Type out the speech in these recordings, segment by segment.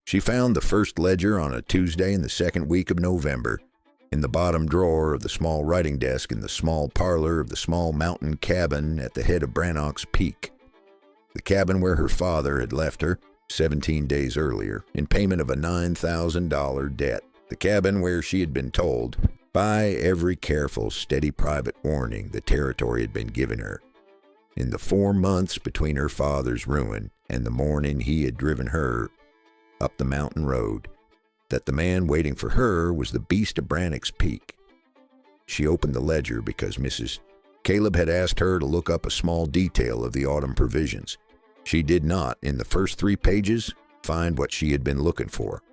She found the first ledger on a Tuesday in the second week of November in the bottom drawer of the small writing desk in the small parlor of the small mountain cabin at the head of Brannock's Peak. The cabin where her father had left her 17 days earlier in payment of a $9,000 debt. The cabin where she had been told, by every careful, steady private warning the territory had been giving her, in the 4 months between her father's ruin and the morning he had driven her up the mountain road, that the man waiting for her was the beast of Brannock's Peak. She opened the ledger because Mrs. Caleb had asked her to look up a small detail of the autumn provisions. She did not, in the first 3 pages, find what she had been looking for.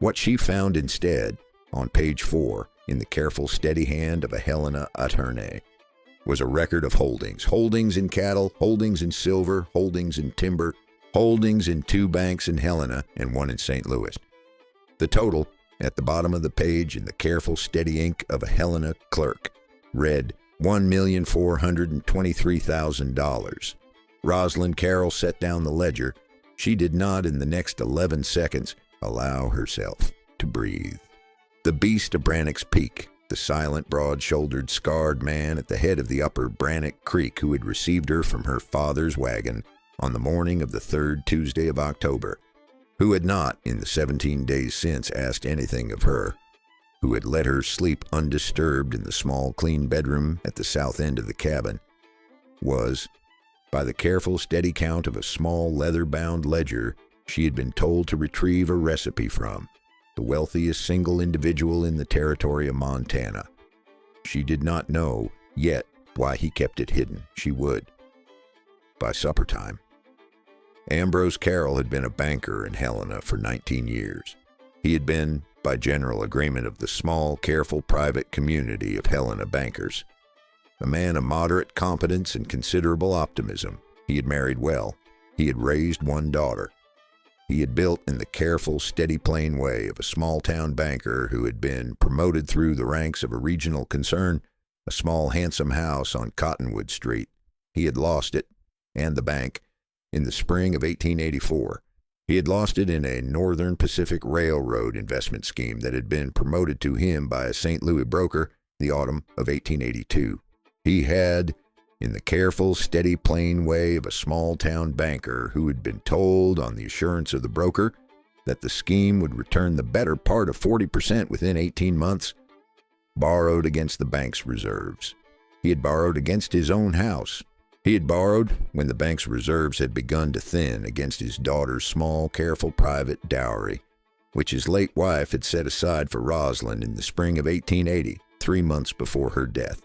What she found instead, on page 4, in the careful, steady hand of a Helena attorney, was a record of holdings. Holdings in cattle, holdings in silver, holdings in timber, holdings in 2 banks in Helena and 1 in St. Louis. The total, at the bottom of the page in the careful, steady ink of a Helena clerk, read $1,423,000. Rosalind Carroll set down the ledger. She did not, in the next 11 seconds, allow herself to breathe. The beast of Brannock's Peak, the silent, broad-shouldered, scarred man at the head of the upper Brannock Creek who had received her from her father's wagon on the morning of the 3rd Tuesday of October, who had not, in the 17 days since, asked anything of her, who had let her sleep undisturbed in the small, clean bedroom at the south end of the cabin, was, by the careful, steady count of a small, leather-bound ledger she had been told to retrieve a recipe from, the wealthiest single individual in the territory of Montana. She did not know yet why he kept it hidden. She would. By supper time. Ambrose Carroll had been a banker in Helena for 19 years. He had been, by general agreement of the small, careful, private community of Helena bankers, a man of moderate competence and considerable optimism. He had married well. He had raised 1 daughter. He had built in the careful, steady, plain way of a small-town banker who had been promoted through the ranks of a regional concern, a small, handsome house on Cottonwood Street. He had lost it, and the bank, in the spring of 1884. He had lost it in a Northern Pacific Railroad investment scheme that had been promoted to him by a St. Louis broker the autumn of 1882. He had, in the careful, steady, plain way of a small-town banker who had been told on the assurance of the broker that the scheme would return the better part of 40% within 18 months, borrowed against the bank's reserves. He had borrowed against his own house. He had borrowed, when the bank's reserves had begun to thin, against his daughter's small, careful, private dowry, which his late wife had set aside for Rosalind in the spring of 1880, 3 months before her death.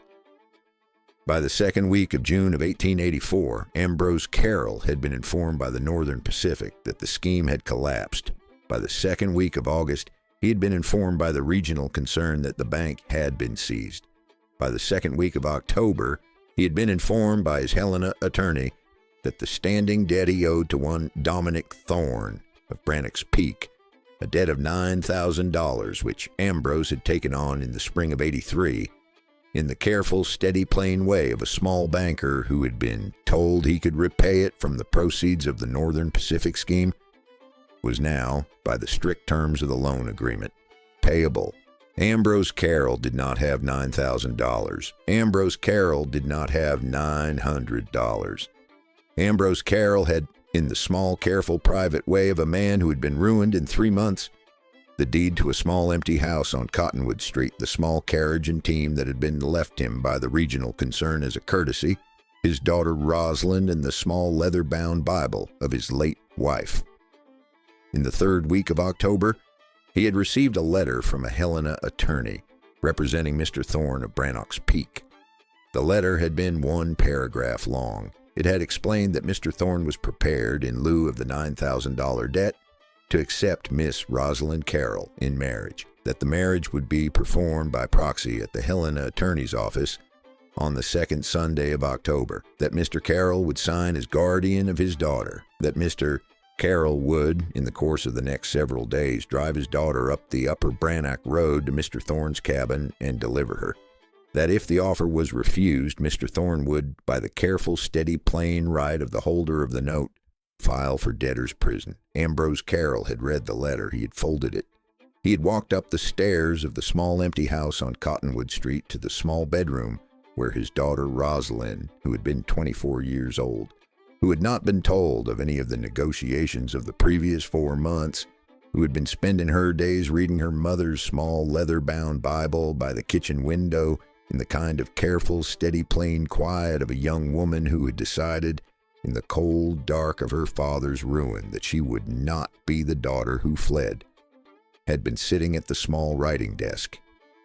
By the second week of June of 1884, Ambrose Carroll had been informed by the Northern Pacific that the scheme had collapsed. By the second week of August, he had been informed by the regional concern that the bank had been seized. By the second week of October, he had been informed by his Helena attorney that the standing debt he owed to one Dominic Thorne of Brannock's Peak, a debt of $9,000 which Ambrose had taken on in the spring of '83, in the careful, steady, plain way of a small banker who had been told he could repay it from the proceeds of the Northern Pacific scheme, was now, by the strict terms of the loan agreement, payable. Ambrose Carroll did not have $9,000. Ambrose Carroll did not have $900. Ambrose Carroll had, in the small, careful, private way of a man who had been ruined in 3 months, the deed to a small empty house on Cottonwood Street, the small carriage and team that had been left him by the regional concern as a courtesy, his daughter Rosalind, and the small leather-bound Bible of his late wife. In the 3rd week of October, he had received a letter from a Helena attorney representing Mr. Thorne of Brannock's Peak. The letter had been 1 paragraph long. It had explained that Mr. Thorne was prepared, in lieu of the $9,000 debt, to accept Miss Rosalind Carroll in marriage, that the marriage would be performed by proxy at the Helena attorney's office on the 2nd Sunday of October, that Mr. Carroll would sign as guardian of his daughter, that Mr. Carroll would, in the course of the next several days, drive his daughter up the upper Brannock Road to Mr. Thorne's cabin and deliver her, that if the offer was refused, Mr. Thorne would, by the careful, steady, plain right of the holder of the note, file for debtor's prison. Ambrose Carroll had read the letter. He had folded it. He had walked up the stairs of the small empty house on Cottonwood Street to the small bedroom where his daughter Rosalind, who had been 24 years old, who had not been told of any of the negotiations of the previous 4 months, who had been spending her days reading her mother's small leather-bound Bible by the kitchen window in the kind of careful, steady, plain quiet of a young woman who had decided, in the cold dark of her father's ruin, that she would not be the daughter who fled, had been sitting at the small writing desk.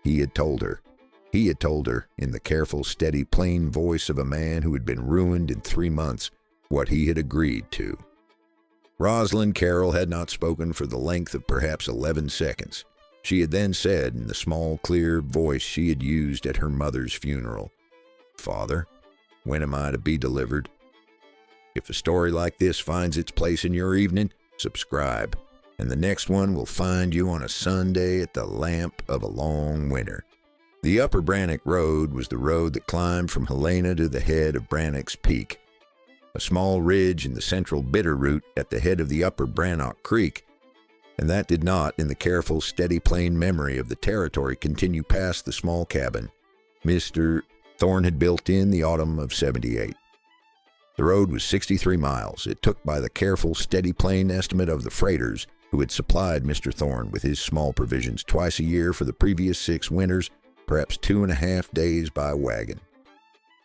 He had told her in the careful, steady, plain voice of a man who had been ruined in 3 months, what he had agreed to. Rosalind Carroll had not spoken for the length of perhaps 11 seconds. She had then said, in the small, clear voice she had used at her mother's funeral, "Father, when am I to be delivered? If a story like this finds its place in your evening, subscribe, and the next one will find you on a Sunday at the lamp of a long winter." The Upper Brannock Road was the road that climbed from Helena to the head of Brannock's Peak, a small ridge in the central Bitterroot at the head of the Upper Brannock Creek, and that did not, in the careful, steady, plain memory of the territory, continue past the small cabin Mr. Thorne had built in the autumn of '78. The road was 63 miles. It took by the careful, steady, plain estimate of the freighters who had supplied Mr. Thorne with his small provisions twice a year for the previous 6 winters, perhaps 2.5 days by wagon.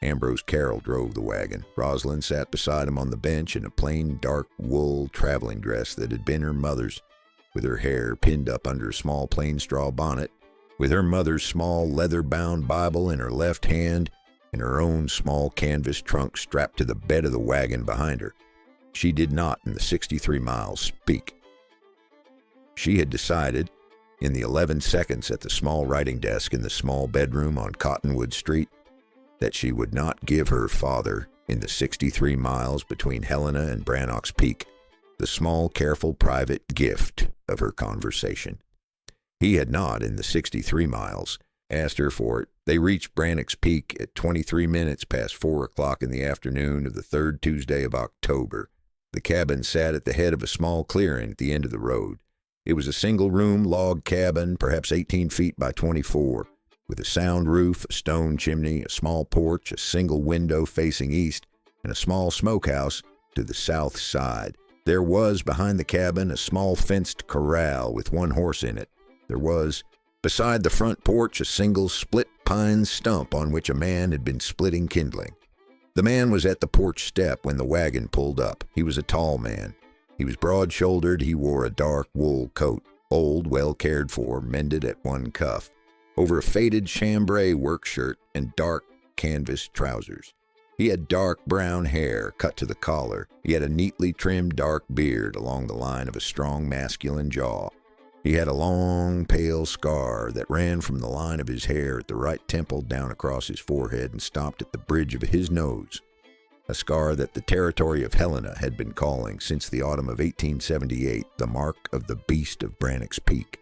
Ambrose Carroll drove the wagon. Rosalind sat beside him on the bench in a plain dark wool traveling dress that had been her mother's, with her hair pinned up under a small plain straw bonnet, with her mother's small leather-bound Bible in her left hand and her own small canvas trunk strapped to the bed of the wagon behind her. She did not, in the 63 miles, speak. She had decided, in the 11 seconds at the small writing desk in the small bedroom on Cottonwood Street, that she would not give her father, in the 63 miles between Helena and Brannock's Peak, the small, careful, private gift of her conversation. He had not, in the 63 miles, asked her for it. They reached Brannock's Peak at 23 minutes past 4 o'clock in the afternoon of the 3rd Tuesday of October. The cabin sat at the head of a small clearing at the end of the road. It was a single-room log cabin, perhaps 18 feet by 24, with a sound roof, a stone chimney, a small porch, a single window facing east, and a small smokehouse to the south side. There was, behind the cabin, a small fenced corral with 1 horse in it. There was, beside the front porch, a single split pine stump on which a man had been splitting kindling. The man was at the porch step when the wagon pulled up. He was a tall man. He was broad-shouldered. He wore a dark wool coat, old, well cared for, mended at one cuff, over a faded chambray work shirt and dark canvas trousers. He had dark brown hair cut to the collar. He had a neatly trimmed dark beard along the line of a strong masculine jaw. He had a long, pale scar that ran from the line of his hair at the right temple down across his forehead and stopped at the bridge of his nose, a scar that the territory of Helena had been calling since the autumn of 1878 the mark of the beast of Brannock's Peak.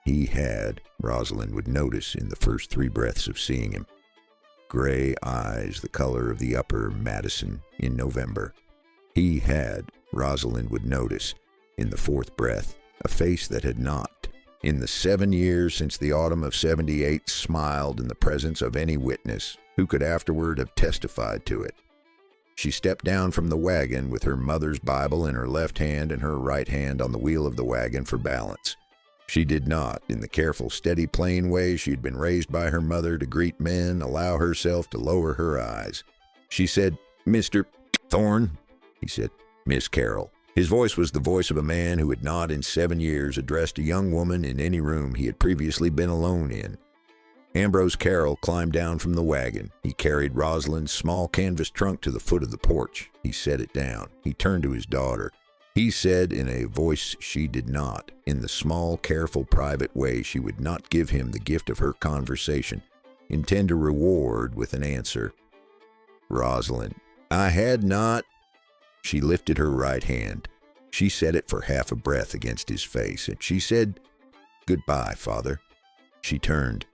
He had, Rosalind would notice in the first 3 breaths of seeing him, gray eyes the color of the upper Madison in November. He had, Rosalind would notice, in the 4th breath, a face that had not, in the 7 years since the autumn of '78, smiled in the presence of any witness who could afterward have testified to it. She stepped down from the wagon with her mother's Bible in her left hand and her right hand on the wheel of the wagon for balance. She did not, in the careful, steady, plain way she had been raised by her mother to greet men, allow herself to lower her eyes. She said, "Mr. Thorne." He said, "Miss Carroll." His voice was the voice of a man who had not in 7 years addressed a young woman in any room he had previously been alone in. Ambrose Carroll climbed down from the wagon. He carried Rosalind's small canvas trunk to the foot of the porch. He set it down. He turned to his daughter. He said in a voice she did not, in the small, careful, private way she would not give him the gift of her conversation, intend to reward with an answer. "Rosalind, I had not—" She lifted her right hand. She set it for half a breath against his face, and she said, "Goodbye, Father." She turned.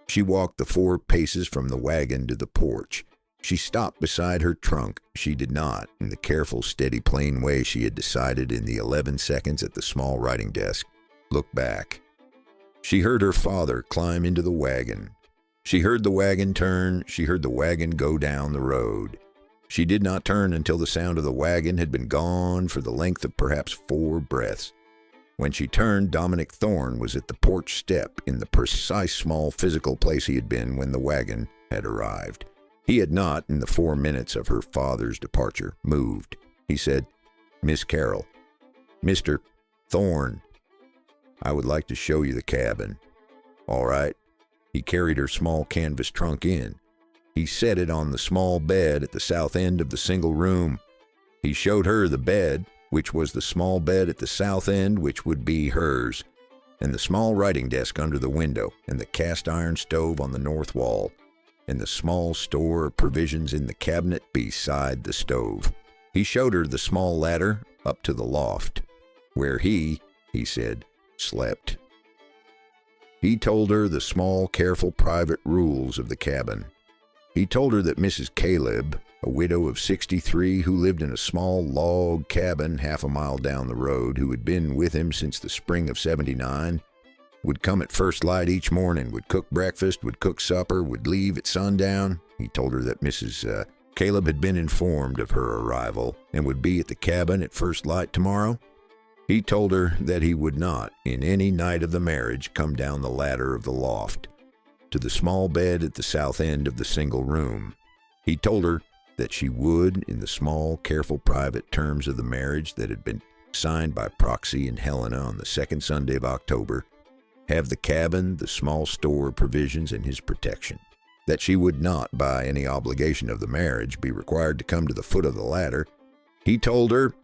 She walked the 4 paces from the wagon to the porch. She stopped beside her trunk. She did not, in the careful, steady, plain way she had decided in the 11 seconds at the small writing desk, look back. She heard her father climb into the wagon. She heard the wagon turn. She heard the wagon go down the road. She did not turn until the sound of the wagon had been gone for the length of perhaps 4 breaths. When she turned, Dominic Thorne was at the porch step in the precise small physical place he had been when the wagon had arrived. He had not, in the 4 minutes of her father's departure, moved. He said, "Miss Carroll, Mr. Thorne, I would like to show you the cabin." "All right." He carried her small canvas trunk in. He set it on the small bed at the south end of the single room. He showed her the bed, which was the small bed at the south end, which would be hers, and the small writing desk under the window, and the cast iron stove on the north wall, and the small store of provisions in the cabinet beside the stove. He showed her the small ladder up to the loft, where he said, slept. He told her the small, careful, private rules of the cabin. He told her that Mrs. Caleb, a widow of 63 who lived in a small log cabin half a mile down the road, who had been with him since the spring of '79, would come at first light each morning, would cook breakfast, would cook supper, would leave at sundown. He told her that Mrs. Caleb had been informed of her arrival and would be at the cabin at first light tomorrow. He told her that he would not, in any night of the marriage, come down the ladder of the loft to the small bed at the south end of the single room. He told her that she would, in the small, careful, private terms of the marriage that had been signed by proxy in Helena on the second Sunday of October, have the cabin, the small store of provisions, and his protection. That she would not, by any obligation of the marriage, be required to come to the foot of the ladder. He told her,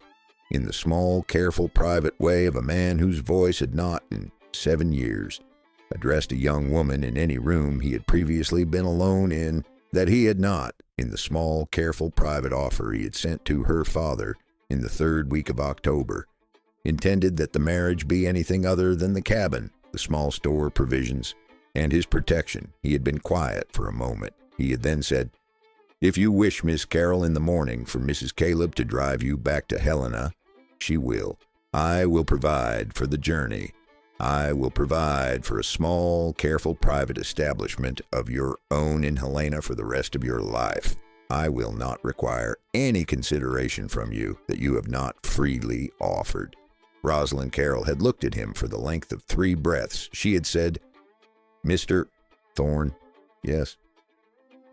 in the small, careful, private way of a man whose voice had not, in 7 years, addressed a young woman in any room he had previously been alone in, that he had not, in the small, careful, private offer he had sent to her father in the 3rd week of October, intended that the marriage be anything other than the cabin, the small store of provisions, and his protection. He had been quiet for a moment. He had then said, "If you wish, Miss Carroll, in the morning for Mrs. Caleb to drive you back to Helena, she will. I will provide for the journey. I will provide for a small, careful, private establishment of your own in Helena for the rest of your life. I will not require any consideration from you that you have not freely offered." Rosalind Carroll had looked at him for the length of 3 breaths. She had said, "Mr. Thorne, yes,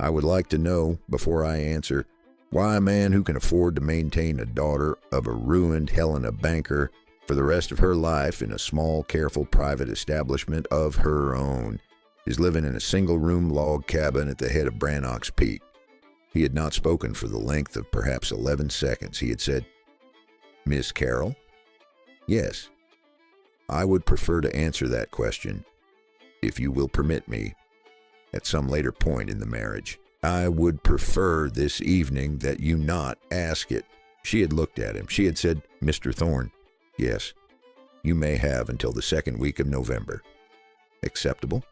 I would like to know, before I answer, why a man who can afford to maintain a daughter of a ruined Helena banker for the rest of her life in a small, careful, private establishment of her own is living in a single-room log cabin at the head of Brannock's Peak." He had not spoken for the length of perhaps 11 seconds. He had said, "Miss Carroll, yes, I would prefer to answer that question, if you will permit me, at some later point in the marriage. I would prefer this evening that you not ask it." She had looked at him. She had said, "Mr. Thorne, yes, you may have until the 2nd week of November. Acceptable?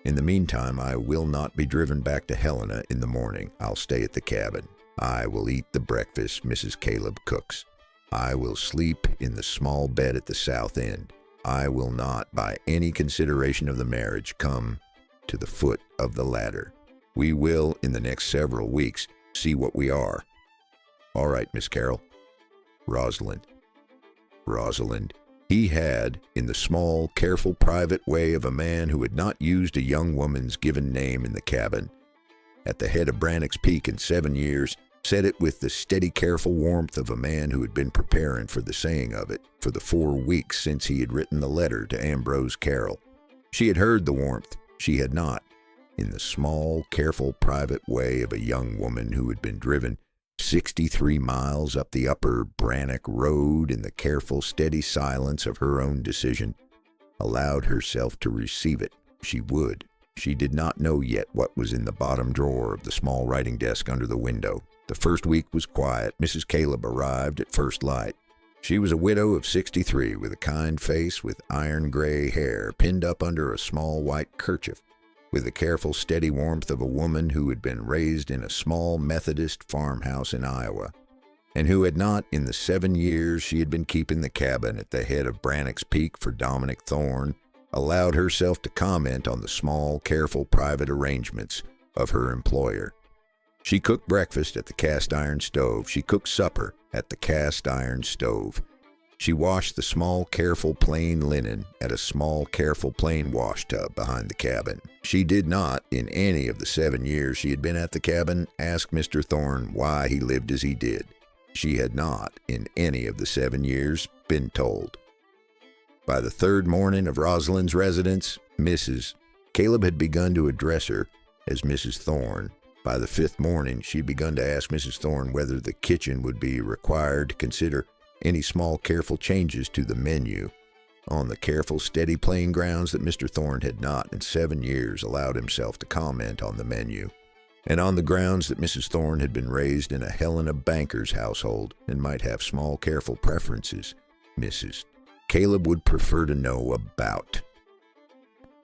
In the meantime, I will not be driven back to Helena in the morning. I'll stay at the cabin. I will eat the breakfast Mrs. Caleb cooks. I will sleep in the small bed at the south end. I will not, by any consideration of the marriage, come to the foot of the ladder. We will, in the next several weeks, see what we are. All right, Miss Carroll." Rosalind. He had, in the small, careful, private way of a man who had not used a young woman's given name in the cabin, at the head of Brannock's Peak in 7 years, said it with the steady, careful warmth of a man who had been preparing for the saying of it for the 4 weeks since he had written the letter to Ambrose Carroll. She had heard the warmth. She had not, in the small, careful, private way of a young woman who had been driven 63 miles up the upper Brannock Road in the careful, steady silence of her own decision, allowed herself to receive it. She would. She did not know yet what was in the bottom drawer of the small writing desk under the window. The 1st week was quiet. Mrs. Caleb arrived at first light. She was a widow of 63 with a kind face, with iron gray hair pinned up under a small white kerchief. with the careful, steady warmth of a woman who had been raised in a small Methodist farmhouse in Iowa, and who had not, in the 7 years she had been keeping the cabin at the head of Brannock's Peak for Dominic Thorne, allowed herself to comment on the small, careful, private arrangements of her employer. She cooked breakfast at the cast-iron stove. She cooked supper at the cast-iron stove. She washed the small, careful, plain linen at a small, careful, plain wash tub behind the cabin. She did not, in any of the 7 years she had been at the cabin, ask Mr. Thorne why he lived as he did. She had not, in any of the 7 years, been told. By the third morning of Rosalind's residence, Caleb had begun to address her as Mrs. Thorne. By the fifth morning, she had begun to ask Mrs. Thorne whether the kitchen would be required to consider any small, careful changes to the menu, on the careful, steady, plain grounds that Mr. Thorne had not in 7 years allowed himself to comment on the menu, and on the grounds that Mrs. Thorne had been raised in a Helena banker's household and might have small, careful preferences Caleb would prefer to know about.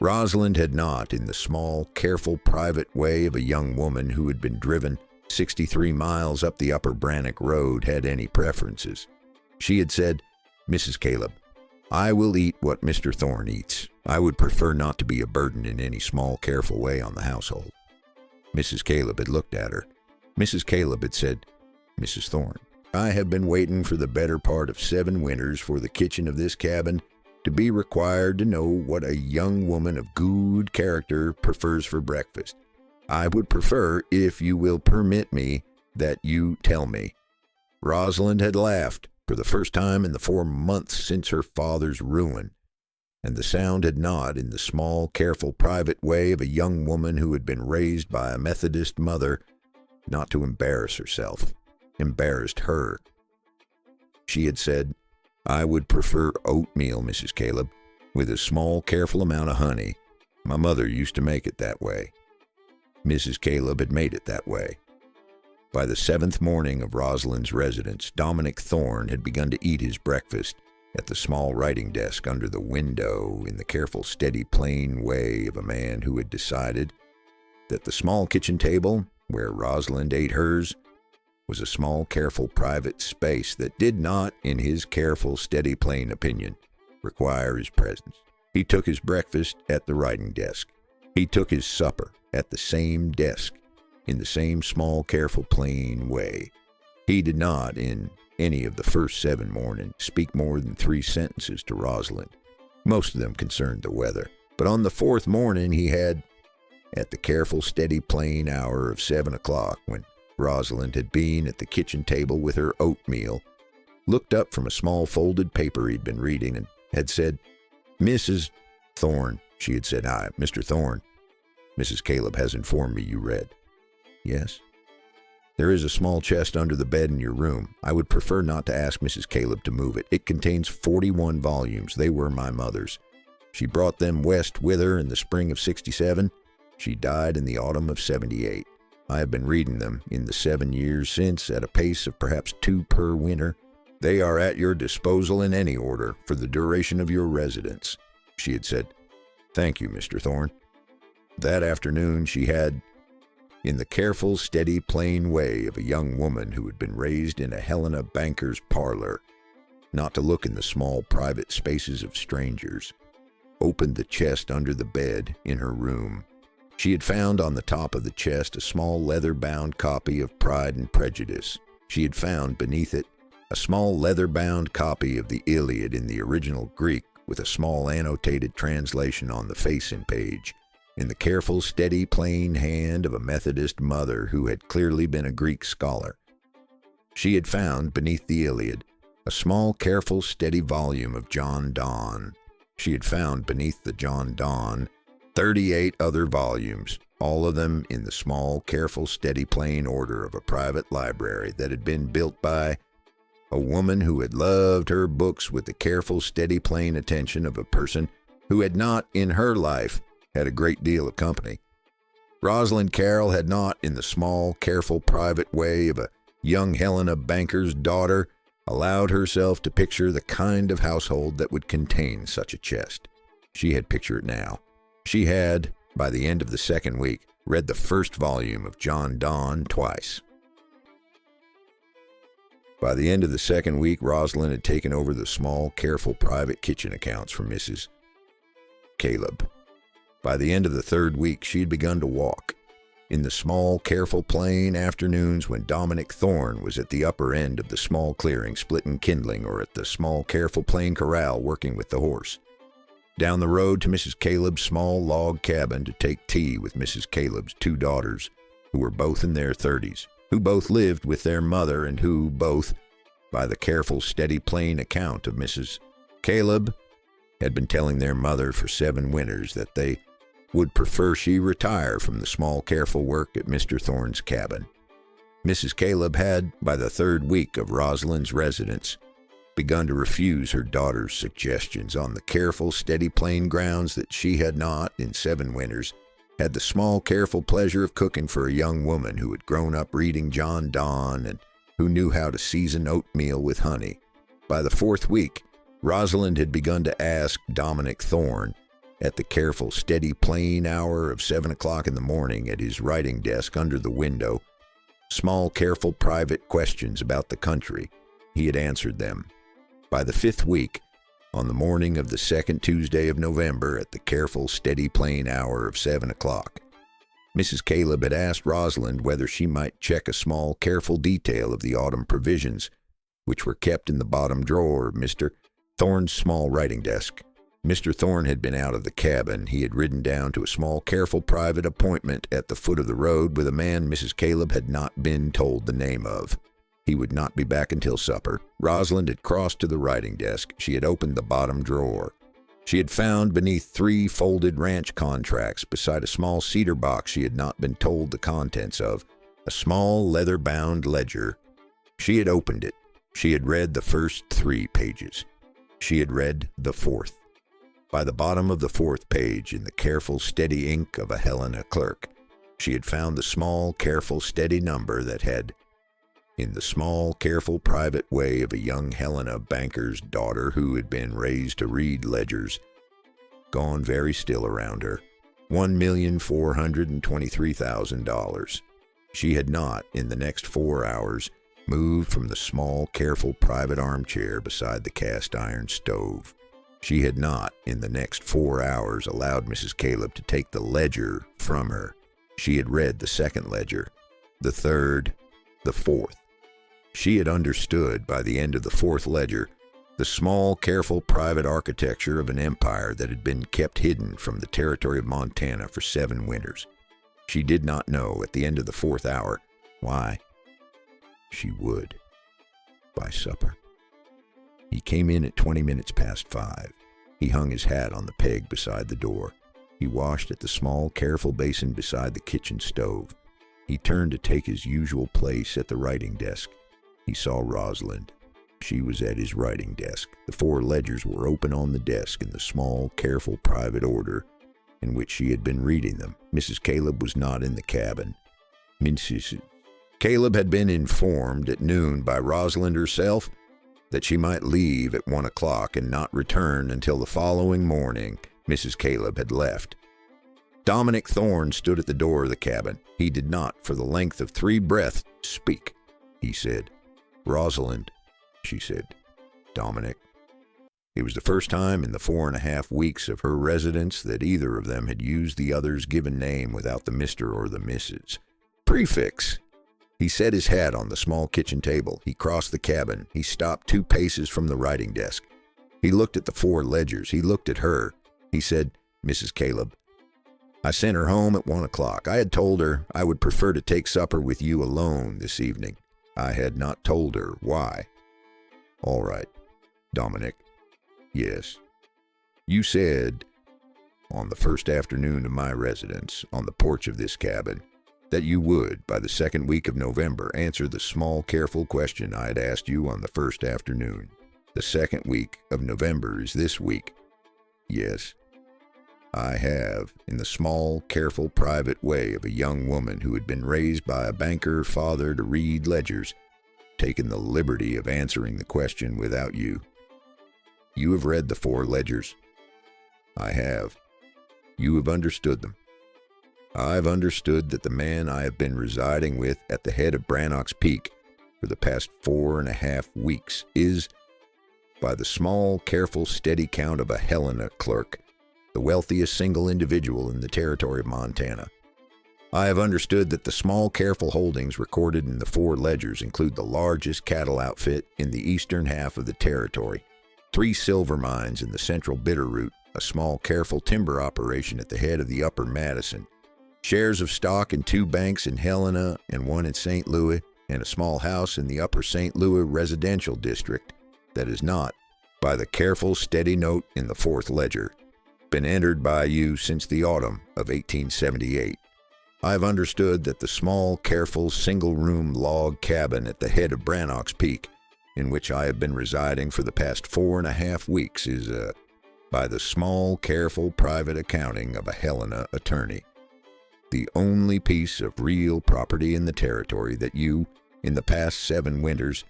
Rosalind had not, in the small, careful, private way of a young woman who had been driven 63 miles up the upper Brannock Road, had any preferences. She had said, "Mrs. Caleb, I will eat what Mr. Thorne eats. I would prefer not to be a burden in any small, careful way on the household." Mrs. Caleb had looked at her. Mrs. Caleb had said, "Mrs. Thorne, I have been waiting for the better part of 7 winters for the kitchen of this cabin to be required to know what a young woman of good character prefers for breakfast. I would prefer, if you will permit me, that you tell me." Rosalind had laughed for the first time in the 4 months since her father's ruin, and the sound had not, in the small, careful, private way of a young woman who had been raised by a Methodist mother not to embarrass herself, embarrassed her. She had said, "I would prefer oatmeal, Mrs. Caleb, with a small, careful amount of honey. My mother used to make it that way." Mrs. Caleb had made it that way. By the 7th morning of Rosalind's residence, Dominic Thorne had begun to eat his breakfast at the small writing desk under the window in the careful, steady, plain way of a man who had decided that the small kitchen table, where Rosalind ate hers, was a small, careful, private space that did not, in his careful, steady, plain opinion, require his presence. He took his breakfast at the writing desk. He took his supper at the same desk, in the same small, careful, plain way. He did not, in any of the first 7 mornings, speak more than 3 sentences to Rosalind. Most of them concerned the weather. But on the 4th morning he had, at the careful, steady, plain hour of 7 o'clock, when Rosalind had been at the kitchen table with her oatmeal, looked up from a small folded paper he'd been reading and had said, "Mrs. Thorne," she had said. "Hi, Mr. Thorne. Mrs. Caleb has informed me you read." "Yes." "There is a small chest under the bed in your room. I would prefer not to ask Mrs. Caleb to move it. It contains 41 volumes. They were my mother's. She brought them west with her in the spring of '67. She died in the autumn of '78. I have been reading them in the 7 years since at a pace of perhaps 2 per winter. They are at your disposal in any order for the duration of your residence." She had said, "Thank you, Mr. Thorne." That afternoon she had, in the careful, steady, plain way of a young woman who had been raised in a Helena banker's parlor, not to look in the small private spaces of strangers, opened the chest under the bed in her room. She had found on the top of the chest a small leather-bound copy of Pride and Prejudice. She had found beneath it a small leather-bound copy of the Iliad in the original Greek with a small annotated translation on the facing page, in the careful, steady, plain hand of a Methodist mother who had clearly been a Greek scholar. She had found, beneath the Iliad, a small, careful, steady volume of John Donne. She had found, beneath the John Donne, 38 other volumes, all of them in the small, careful, steady, plain order of a private library that had been built by a woman who had loved her books with the careful, steady, plain attention of a person who had not, in her life, had a great deal of company. Rosalind Carroll had not, in the small, careful, private way of a young Helena banker's daughter, allowed herself to picture the kind of household that would contain such a chest. She had pictured it now. She had, By the end of the second week, read the first volume of John Donne twice. By the end of the second week, Rosalind had taken over the small, careful private kitchen accounts from Mrs. Caleb. By the end of the third week, she had begun to walk. In the small, careful, plain afternoons when Dominic Thorne was at the upper end of the small clearing splitting kindling, or at the small, careful, plain corral working with the horse. Down the road to Mrs. Caleb's small log cabin to take tea with Mrs. Caleb's two daughters, who were both in their 30s, who both lived with their mother, and who both, by the careful, steady, plain account of Mrs. Caleb, had been telling their mother for 7 winters that they would prefer she retire from the small, careful work at Mr. Thorne's cabin. Mrs. Caleb had, by the third week of Rosalind's residence, begun to refuse her daughter's suggestions on the careful, steady, plain grounds that she had not, in 7 winters, had the small, careful pleasure of cooking for a young woman who had grown up reading John Donne and who knew how to season oatmeal with honey. By the 4th week, Rosalind had begun to ask Dominic Thorne, at the careful, steady, plain hour of 7 o'clock in the morning at his writing desk under the window, small, careful, private questions about the country. He had answered them. By the 5th week, on the morning of the 2nd Tuesday of November at the careful, steady, plain hour of 7 o'clock, Mrs. Caleb had asked Rosalind whether she might check a small, careful detail of the autumn provisions, which were kept in the bottom drawer of Mr. Thorne's small writing desk. Mr. Thorne had been out of the cabin. He had ridden down to a small, careful, private appointment at the foot of the road with a man Mrs. Caleb had not been told the name of. He would not be back until supper. Rosalind had crossed to the writing desk. She had opened the bottom drawer. She had found beneath 3 folded ranch contracts, beside a small cedar box she had not been told the contents of, a small leather-bound ledger. She had opened it. She had read the first 3 pages. She had read the 4th. By the bottom of the 4th page, in the careful, steady ink of a Helena clerk, she had found the small, careful, steady number that had, in the small, careful, private way of a young Helena banker's daughter who had been raised to read ledgers, gone very still around her, $1,423,000. She had not, in the next 4 hours, moved from the small, careful, private armchair beside the cast-iron stove. She had not, in the next 4 hours, allowed Mrs. Caleb to take the ledger from her. She had read the 2nd ledger, the 3rd, the 4th. She had understood, by the end of the 4th ledger, the small, careful, private architecture of an empire that had been kept hidden from the territory of Montana for 7 winters. She did not know, at the end of the 4th hour, why. She would. By supper. He came in at 20 minutes past 5. He hung his hat on the peg beside the door. He washed at the small, careful basin beside the kitchen stove. He turned to take his usual place at the writing desk. He saw Rosalind. She was at his writing desk. The 4 ledgers were open on the desk in the small, careful, private order in which she had been reading them. Mrs. Caleb was not in the cabin. Mrs. Caleb had been informed at noon by Rosalind herself that she might leave at 1 o'clock and not return until the following morning. Mrs. Caleb had left. Dominic Thorne stood at the door of the cabin. He did not, for the length of 3 breaths, speak. He said, "Rosalind," she said. "Dominic." It was the first time in the 4.5 weeks of her residence that either of them had used the other's given name without the Mr. or the Mrs. Prefix. He set his hat on the small kitchen table. He crossed the cabin. He stopped 2 paces from the writing desk. He looked at the 4 ledgers. He looked at her. He said, "Mrs. Caleb, I sent her home at 1 o'clock. I had told her I would prefer to take supper with you alone this evening. I had not told her why." "All right, Dominic." "Yes. You said, on the first afternoon of my residence, on the porch of this cabin, that you would, by the 2nd week of November, answer the small, careful question I had asked you on the first afternoon. The 2nd week of November is this week." "Yes. I have, in the small, careful, private way of a young woman who had been raised by a banker father to read ledgers, taken the liberty of answering the question without you. You have read the 4 ledgers." "I have." "You have understood them." I've understood that the man I have been residing with at the head of Brannock's Peak for the past 4.5 weeks is, by the small, careful, steady count of a Helena clerk, the wealthiest single individual in the territory of Montana. I have understood that the small, careful holdings recorded in the 4 ledgers include the largest cattle outfit in the eastern half of the territory, 3 silver mines in the central Bitterroot, a small, careful timber operation at the head of the upper Madison, shares of stock in 2 banks in Helena and 1 in St. Louis, and a small house in the upper St. Louis residential district that is not, by the careful, steady note in the 4th ledger, been entered by you since the autumn of 1878. I have understood that the small, careful, single-room log cabin at the head of Brannock's Peak, in which I have been residing for the past 4.5 weeks, is, by the small, careful, private accounting of a Helena attorney, the only piece of real property in the territory that you, in the past 7 winters,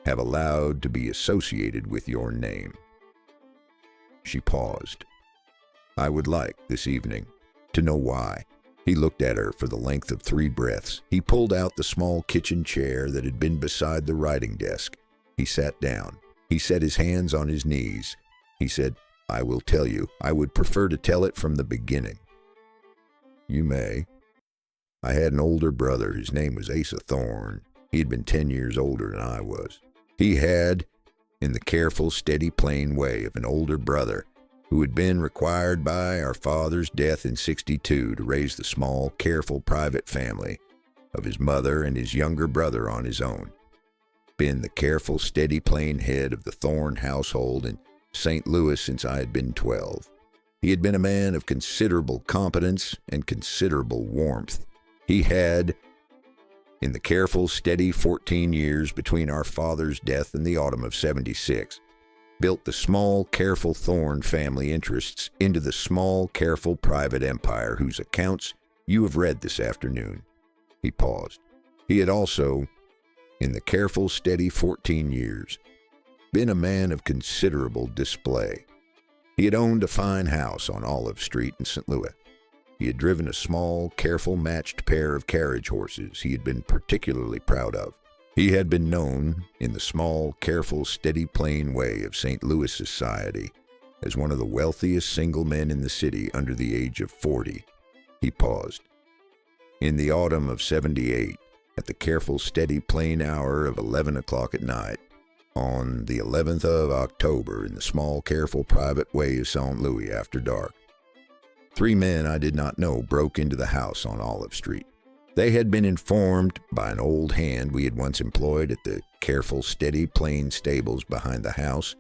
have allowed to be associated with your name. She paused. I would like, this evening, to know why. He looked at her for the length of 3 breaths. He pulled out the small kitchen chair that had been beside the writing desk. He sat down. He set his hands on his knees. He said, I will tell you. I would prefer to tell it from the beginning. You may. I had an older brother. His name was Asa Thorne. He had been 10 years older than I was. He had, in the careful, steady, plain way of an older brother, who had been required by our father's death in '62 to raise the small, careful, private family of his mother and his younger brother on his own, been the careful, steady, plain head of the Thorne household in St. Louis since I had been 12. He had been a man of considerable competence and considerable warmth. He had, in the careful, steady 14 years between our father's death and the autumn of '76, built the small, careful Thorne family interests into the small, careful private empire whose accounts you have read this afternoon. He paused. He had also, in the careful, steady 14 years, been a man of considerable display. He had owned a fine house on Olive Street in St. Louis. He had driven a small, careful, matched pair of carriage horses he had been particularly proud of. He had been known, in the small, careful, steady, plain way of St. Louis society, as one of the wealthiest single men in the city under the age of 40. He paused. In the autumn of '78, at the careful, steady, plain hour of 11 o'clock at night, on the 11th of October, in the small, careful, private way of St. Louis after dark, 3 men I did not know broke into the house on Olive Street. They had been informed by an old hand we had once employed at the careful, steady, plain stables behind the house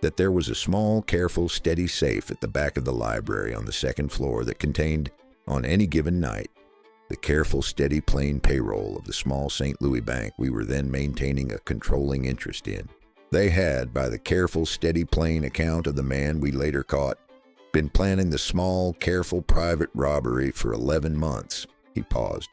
that there was a small, careful, steady safe at the back of the library on the 2nd floor that contained, on any given night, the careful, steady, plain payroll of the small St. Louis bank we were then maintaining a controlling interest in. They had, by the careful, steady, plain account of the man we later caught, been planning the small, careful, private robbery for 11 months. He paused.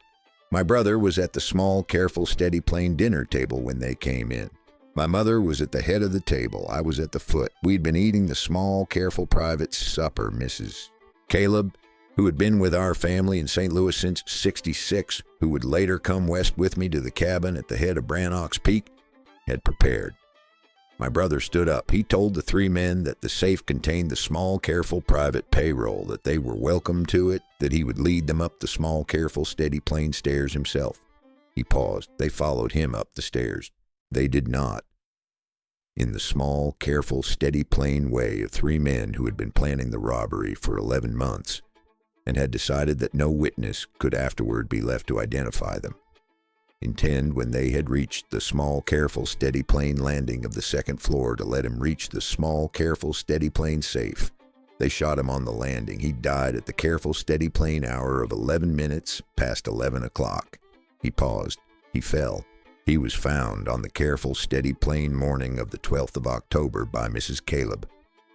My brother was at the small, careful, steady, plain dinner table when they came in. My mother was at the head of the table. I was at the foot. We'd been eating the small, careful, private supper. Mrs. Caleb, who had been with our family in St. Louis since '66, who would later come west with me to the cabin at the head of Brannock's Peak, had prepared. My brother stood up. He told the 3 men that the safe contained the small, careful, private payroll, that they were welcome to it, that he would lead them up the small, careful, steady, plain stairs himself. He paused. They followed him up the stairs. They did not. In the small, careful, steady, plain way of 3 men who had been planning the robbery for 11 months and had decided that no witness could afterward be left to identify them, intend, when they had reached the small, careful, steady, plain landing of the 2nd floor, to let him reach the small, careful, steady, plain safe. They shot him on the landing. He died at the careful, steady, plain hour of 11 minutes past 11 o'clock. He paused. He fell. He was found on the careful, steady, plain morning of the 12th of October by Mrs. Caleb.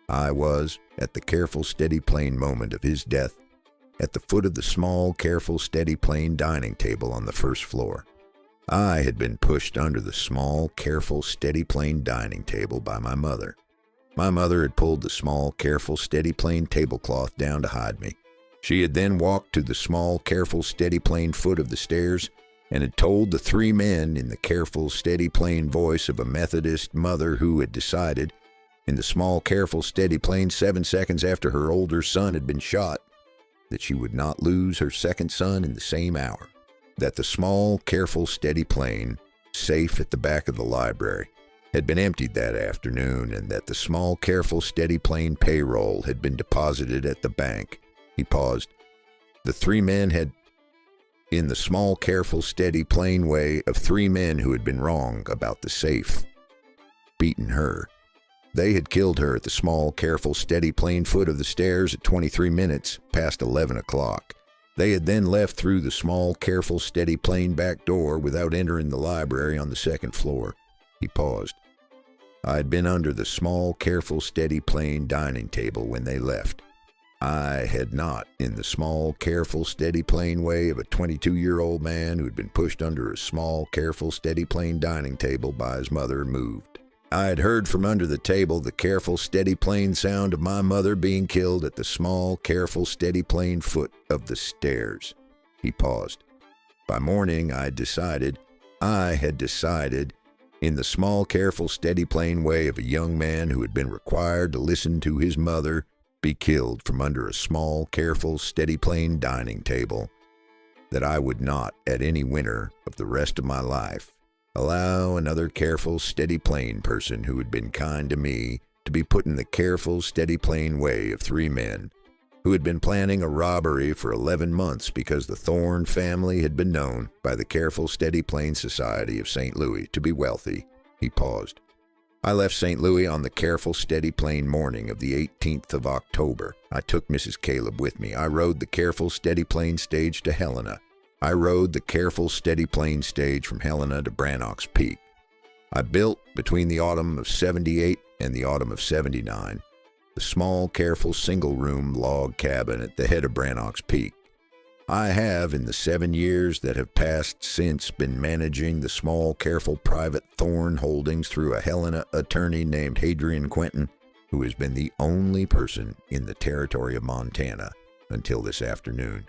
I was, at the careful, steady, plain moment of his death, at the foot of the small, careful, steady, plain dining table on the 1st floor. I had been pushed under the small, careful, steady, plain dining table by my mother. My mother had pulled the small, careful, steady, plain tablecloth down to hide me. She had then walked to the small, careful, steady, plain foot of the stairs and had told the three men in the careful, steady, plain voice of a Methodist mother who had decided, in the small, careful, steady, plain 7 seconds after her older son had been shot, that she would not lose her second son in the same hour. That the small, careful, steady, plain safe at the back of the library had been emptied that afternoon, and that the small, careful, steady, plain payroll had been deposited at the bank. He paused. The three men had, in the small, careful, steady, plain way of three men who had been wrong about the safe, beaten her. They had killed her at the small, careful, steady, plain foot of the stairs at 23 minutes past 11 o'clock. They had then left through the small, careful, steady, plain back door without entering the library on the second floor. He paused. I had been under the small, careful, steady, plain dining table when they left. I had not, in the small, careful, steady, plain way of a 22-year-old man who had been pushed under a small, careful, steady, plain dining table by his mother, moved. I had heard from under the table the careful, steady, plain sound of my mother being killed at the small, careful, steady, plain foot of the stairs. He paused. By morning, I had decided, in the small, careful, steady, plain way of a young man who had been required to listen to his mother be killed from under a small, careful, steady, plain dining table, that I would not, at any winter of the rest of my life, allow another careful, steady, plain person who had been kind to me to be put in the careful, steady, plain way of three men who had been planning a robbery for 11 months because the Thorne family had been known by the Careful, Steady, Plain Society of St. Louis to be wealthy. He paused. I left St. Louis on the careful, steady, plain morning of the 18th of October. I took Mrs. Caleb with me. I rode the careful, steady, plain stage to Helena. I rode the careful, steady, plain stage from Helena to Brannock's Peak. I built, between the autumn of 78 and the autumn of 79, the small, careful, single-room log cabin at the head of Brannock's Peak. I have, in the 7 years that have passed since, been managing the small, careful, private Thorne holdings through a Helena attorney named Hadrian Quentin, who has been the only person in the territory of Montana until this afternoon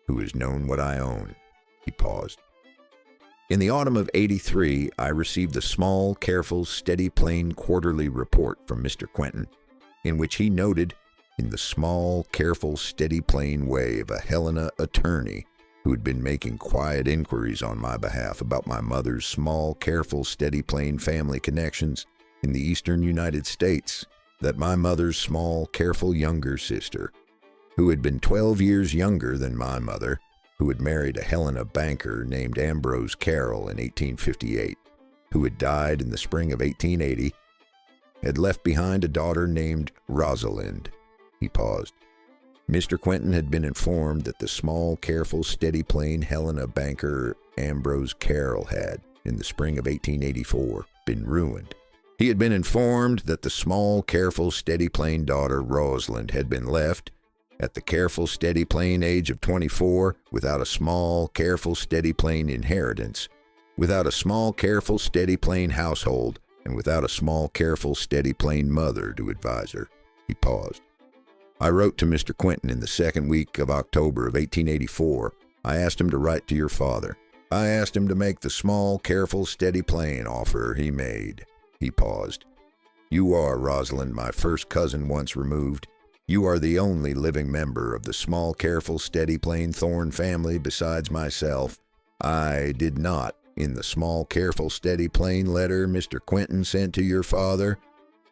who has known what I own. He paused. In the autumn of 83, I received the small, careful, steady, plain quarterly report from Mr. Quentin, in which he noted, in the small, careful, steady, plain way of a Helena attorney who had been making quiet inquiries on my behalf about my mother's small, careful, steady, plain family connections in the eastern United States, that my mother's small, careful younger sister, who had been 12 years younger than my mother, who had married a Helena banker named Ambrose Carroll in 1858, who had died in the spring of 1880, had left behind a daughter named Rosalind. He paused. Mr. Quentin had been informed that the small, careful, steady, plain Helena banker Ambrose Carroll had, in the spring of 1884, been ruined. He had been informed that the small, careful, steady, plain daughter Rosalind had been left, at the careful, steady, plain age of 24, without a small, careful, steady, plain inheritance, without a small, careful, steady, plain household, and without a small, careful, steady, plain mother to advise her. He paused. I wrote to Mr. Quentin in the second week of October of 1884. I asked him to write to your father. I asked him to make the small, careful, steady, plain offer he made. He paused. You are, Rosalind, my first cousin once removed. You are the only living member of the small, careful, steady, plain Thorne family besides myself. I did not, in the small, careful, steady, plain letter Mr. Quentin sent to your father,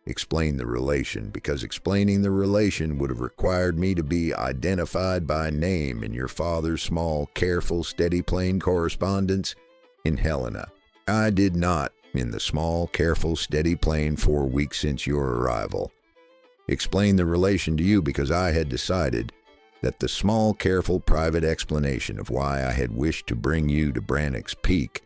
explain the relation, because explaining the relation would have required me to be identified by name in your father's small, careful, steady, plain correspondence in Helena. I did not, in the small, careful, steady, plain 4 weeks since your arrival, explain the relation to you because I had decided that the small, careful, private explanation of why I had wished to bring you to Brannock's Peak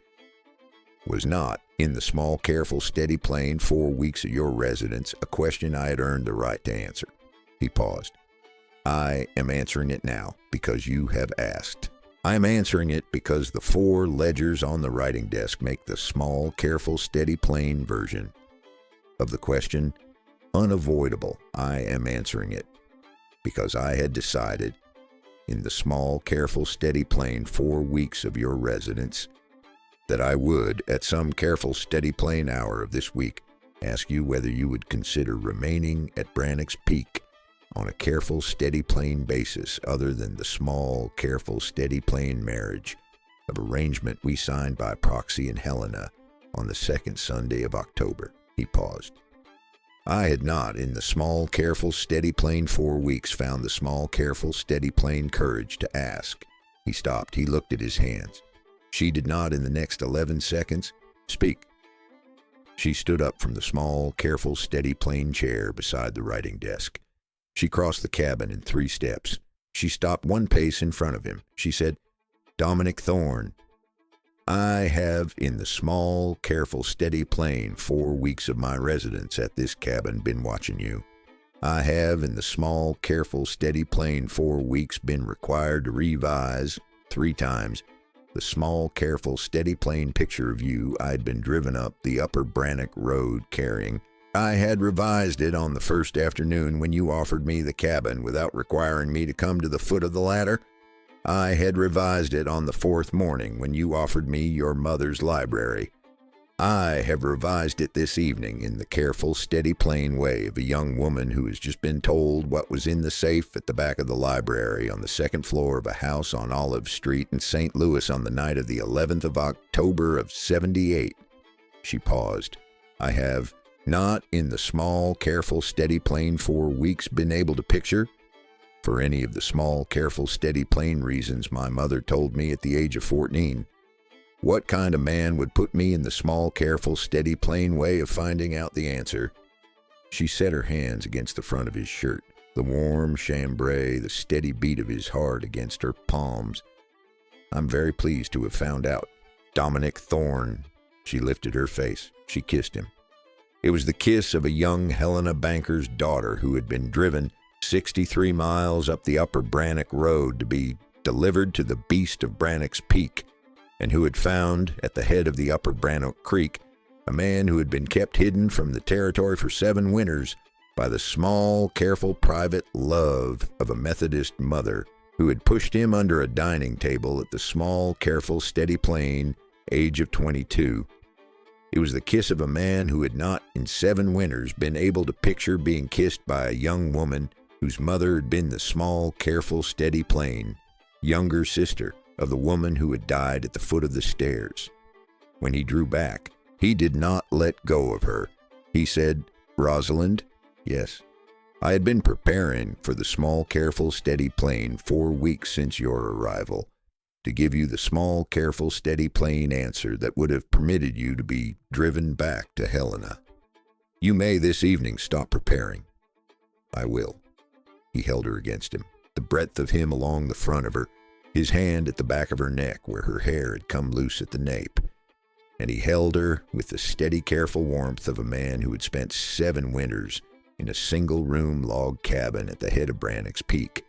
was not, in the small, careful, steady, plain 4 weeks of your residence, a question I had earned the right to answer. He paused. I am answering it now because you have asked. I am answering it because the 4 ledgers on the writing desk make the small, careful, steady, plain version of the question unavoidable. I am answering it because I had decided in the small, careful, steady, plain 4 weeks of your residence, that I would, at some careful, steady, plain hour of this week, ask you whether you would consider remaining at Brannock's Peak on a careful, steady, plain basis other than the small, careful, steady, plain marriage of arrangement we signed by proxy in Helena on the second Sunday of October. He paused. I had not, in the small, careful, steady, plain 4 weeks, found the small, careful, steady, plain courage to ask. He stopped. He looked at his hands. She did not, in the next 11 seconds, speak. She stood up from the small, careful, steady, plain chair beside the writing desk. She crossed the cabin in 3 steps. She stopped 1 pace in front of him. She said, "Dominic Thorne, I have, in the small, careful, steady, plain 4 weeks of my residence at this cabin, been watching you. I have, in the small, careful, steady, plain 4 weeks, been required to revise 3 times the small, careful, steady, plain picture of you I'd been driven up the upper Brannock Road carrying. I had revised it on the first afternoon when you offered me the cabin without requiring me to come to the foot of the ladder. I had revised it on the 4th morning when you offered me your mother's library. I have revised it this evening in the careful, steady, plain way of a young woman who has just been told what was in the safe at the back of the library on the 2nd floor of a house on Olive Street in St. Louis on the night of the 11th of October of '78. She paused. I have not, in the small, careful, steady, plain 4 weeks, been able to picture, for any of the small, careful, steady, plain reasons my mother told me at the age of 14, what kind of man would put me in the small, careful, steady, plain way of finding out the answer. She set her hands against the front of his shirt, the warm chambray, the steady beat of his heart against her palms. I'm very pleased to have found out. Dominic Thorne. She lifted her face. She kissed him. It was the kiss of a young Helena banker's daughter who had been driven 63 miles up the upper Brannock Road to be delivered to the beast of Brannock's Peak, and who had found, at the head of the upper Brannock Creek, a man who had been kept hidden from the territory for 7 winters by the small, careful, private love of a Methodist mother who had pushed him under a dining table at the small, careful, steady, plain age of 22. It was the kiss of a man who had not, in 7 winters, been able to picture being kissed by a young woman whose mother had been the small, careful, steady, plain younger sister of the woman who had died at the foot of the stairs. When he drew back, he did not let go of her. He said, "Rosalind?" "Yes." "I had been preparing for the small, careful, steady, plain 4 weeks since your arrival, to give you the small, careful, steady, plain answer that would have permitted you to be driven back to Helena. You may this evening stop preparing." "I will." He held her against him, the breadth of him along the front of her, his hand at the back of her neck where her hair had come loose at the nape. And he held her with the steady, careful warmth of a man who had spent 7 winters in a single-room log cabin at the head of Brannock's Peak,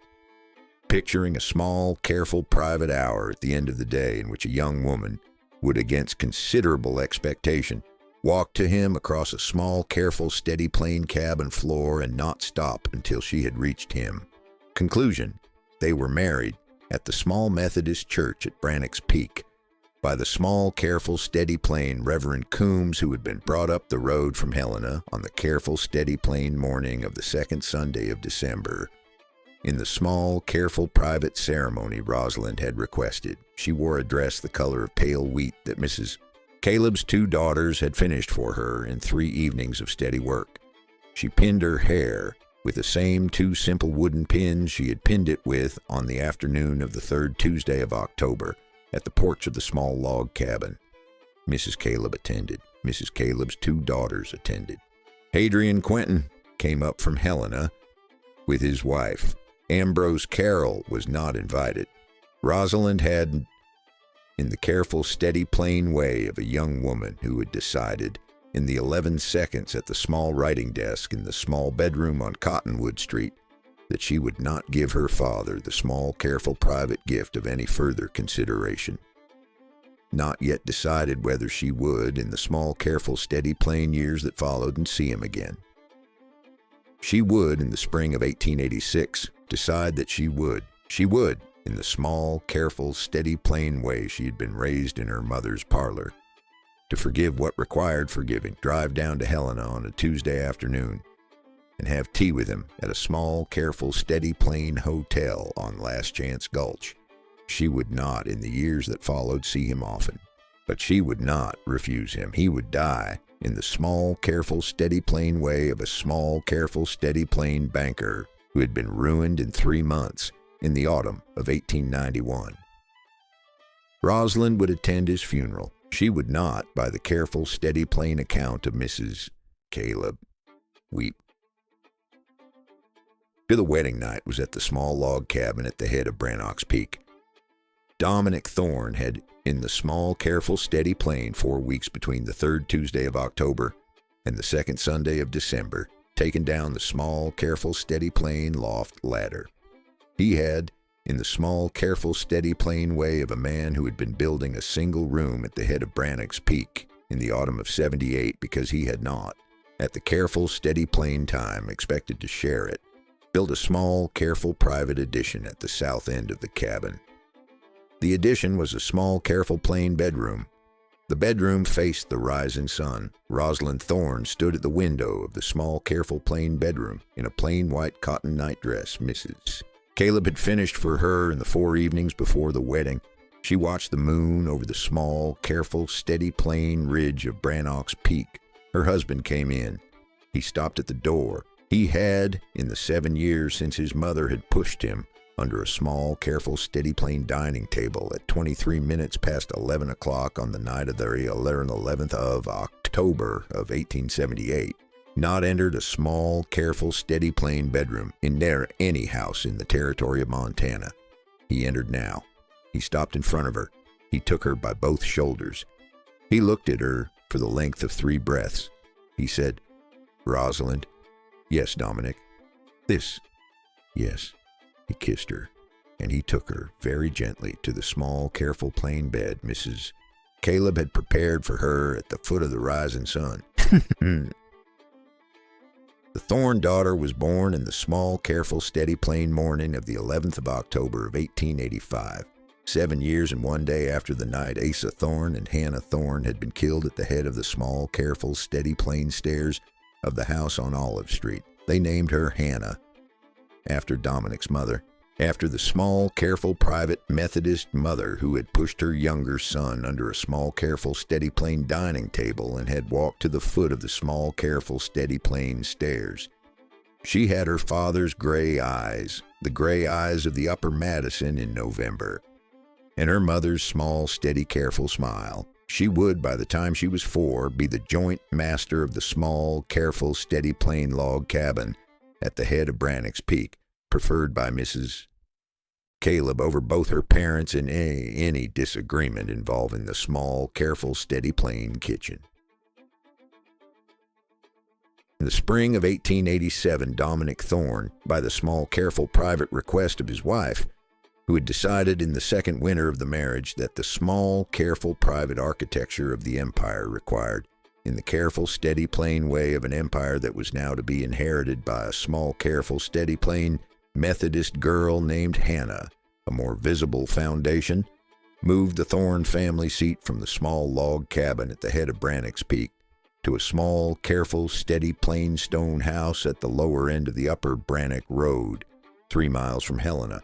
picturing a small, careful, private hour at the end of the day in which a young woman would, against considerable expectation, walk to him across a small, careful, steady, plain cabin floor and not stop until she had reached him. Conclusion: they were married at the small Methodist church at Brannock's Peak by the small, careful, steady, plain Reverend Coombs, who had been brought up the road from Helena on the careful, steady, plain morning of the 2nd Sunday of December. In the small, careful, private ceremony Rosalind had requested, she wore a dress the color of pale wheat that Mrs. Caleb's 2 daughters had finished for her in 3 evenings of steady work. She pinned her hair with the same 2 simple wooden pins she had pinned it with on the afternoon of the 3rd Tuesday of October at the porch of the small log cabin. Mrs. Caleb attended. Mrs. Caleb's 2 daughters attended. Hadrian Quentin came up from Helena with his wife. Ambrose Carroll was not invited. Rosalind had, in the careful, steady, plain way of a young woman who had decided, in the 11 seconds at the small writing desk in the small bedroom on Cottonwood Street, that she would not give her father the small, careful, private gift of any further consideration. Not yet decided whether she would, in the small, careful, steady, plain years that followed, and see him again. She would, in the spring of 1886, decide that she would. She would, in the small, careful, steady, plain way she had been raised in her mother's parlor. To forgive what required forgiving, drive down to Helena on a Tuesday afternoon, and have tea with him at a small, careful, steady, plain hotel on Last Chance Gulch. She would not, in the years that followed, see him often, but she would not refuse him. He would die in the small, careful, steady, plain way of a small, careful, steady, plain banker who had been ruined in 3 months in the autumn of 1891. Rosalind would attend his funeral. She would not, by the careful, steady, plain account of Mrs. Caleb, weep. The wedding night was at the small log cabin at the head of Brannock's Peak. Dominic Thorne had, in the small, careful, steady, plain 4 weeks between the 3rd Tuesday of October and the 2nd Sunday of December, taken down the small, careful, steady, plain loft ladder. He had, in the small, careful, steady, plain way of a man who had been building a single room at the head of Brannock's Peak in the autumn of '78 because he had not, at the careful, steady, plain time, expected to share it, built a small, careful, private addition at the south end of the cabin. The addition was a small, careful, plain bedroom. The bedroom faced the rising sun. Rosalind Thorne stood at the window of the small, careful, plain bedroom in a plain white cotton nightdress. Mrs. Caleb had finished for her in the 4 evenings before the wedding. She watched the moon over the small, careful, steady, plain ridge of Brannock's Peak. Her husband came in. He stopped at the door. He had, in the 7 years since his mother had pushed him, under a small, careful, steady, plain dining table at 23 minutes past 11 o'clock on the night of the 11th of October of 1878, not entered a small, careful, steady, plain bedroom in any house in the territory of Montana. He entered now. He stopped in front of her. He took her by both shoulders. He looked at her for the length of 3 breaths. He said, "Rosalind." "Yes, Dominic." "This." "Yes." He kissed her, and he took her very gently to the small, careful, plain bed Mrs. Caleb had prepared for her at the foot of the rising sun. The Thorne daughter was born in the small, careful, steady, plain morning of the 11th of October of 1885, 7 years and 1 day after the night Asa Thorne and Hannah Thorne had been killed at the head of the small, careful, steady, plain stairs of the house on Olive Street. They named her Hannah, after Dominic's mother, after the small, careful, private Methodist mother who had pushed her younger son under a small, careful, steady, plain dining table and had walked to the foot of the small, careful, steady, plain stairs. She had her father's gray eyes, the gray eyes of the Upper Madison in November, and her mother's small, steady, careful smile. She would, by the time she was 4, be the joint master of the small, careful, steady, plain log cabin at the head of Brannock's Peak, preferred by Mrs. Caleb over both her parents in any disagreement involving the small, careful, steady, plain kitchen. In the spring of 1887, Dominic Thorne, by the small, careful, private request of his wife, who had decided in the second winter of the marriage that the small, careful, private architecture of the empire required, in the careful, steady, plain way of an empire that was now to be inherited by a small, careful, steady, plain Methodist girl named Hannah, a more visible foundation, moved the Thorne family seat from the small log cabin at the head of Brannock's Peak to a small, careful, steady, plain stone house at the lower end of the upper Brannock Road, 3 miles from Helena,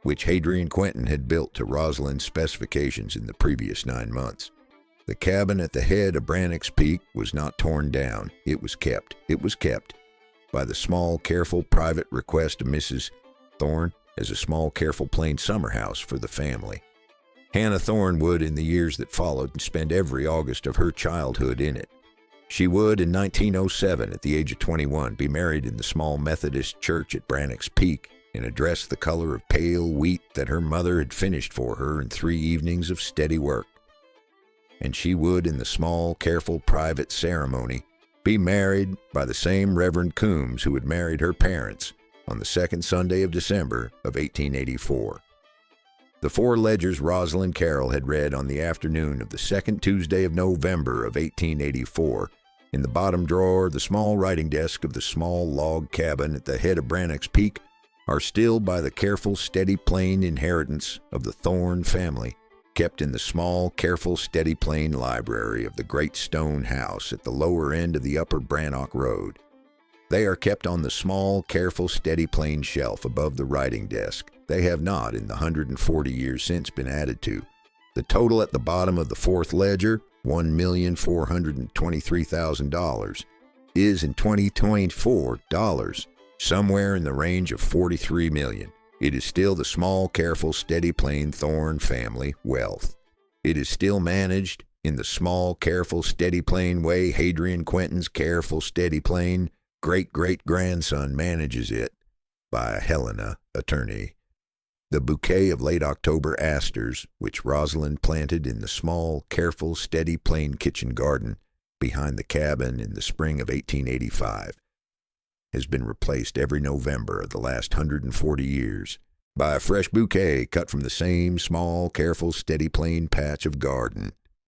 which Hadrian Quentin had built to Rosalind's specifications in the previous 9 months. The cabin at the head of Brannock's Peak was not torn down. It was kept. It was kept by the small, careful, private request of Mrs. Thorne as a small, careful, plain summer house for the family. Hannah Thorne would, in the years that followed, spend every August of her childhood in it. She would, in 1907, at the age of 21, be married in the small Methodist church at Brannock's Peak in a dress the color of pale wheat that her mother had finished for her in 3 evenings of steady work. And she would, in the small, careful, private ceremony, be married by the same Reverend Coombs who had married her parents on the 2nd Sunday of December of 1884. The 4 ledgers Rosalind Carroll had read on the afternoon of the 2nd Tuesday of November of 1884 in the bottom drawer of the small writing desk of the small log cabin at the head of Brannock's Peak are still by the careful, steady plain inheritance of the Thorne family, kept in the small, careful, steady plain library of the great stone house at the lower end of the upper Brannock Road. They are kept on the small, careful, steady plain shelf above the writing desk. They have not, in the 140 years since, been added to. The total at the bottom of the fourth ledger, $1,423,000, is in 2024 dollars, somewhere in the range of $43 million. It is still the small, careful, steady plain Thorne family wealth. It is still managed in the small, careful, steady plain way Hadrian Quentin's careful, steady plain great-great-grandson manages it, by Helena, attorney. The bouquet of late October asters, which Rosalind planted in the small, careful, steady plain kitchen garden behind the cabin in the spring of 1885, has been replaced every November of the last 140 years by a fresh bouquet cut from the same small, careful, steady plain patch of garden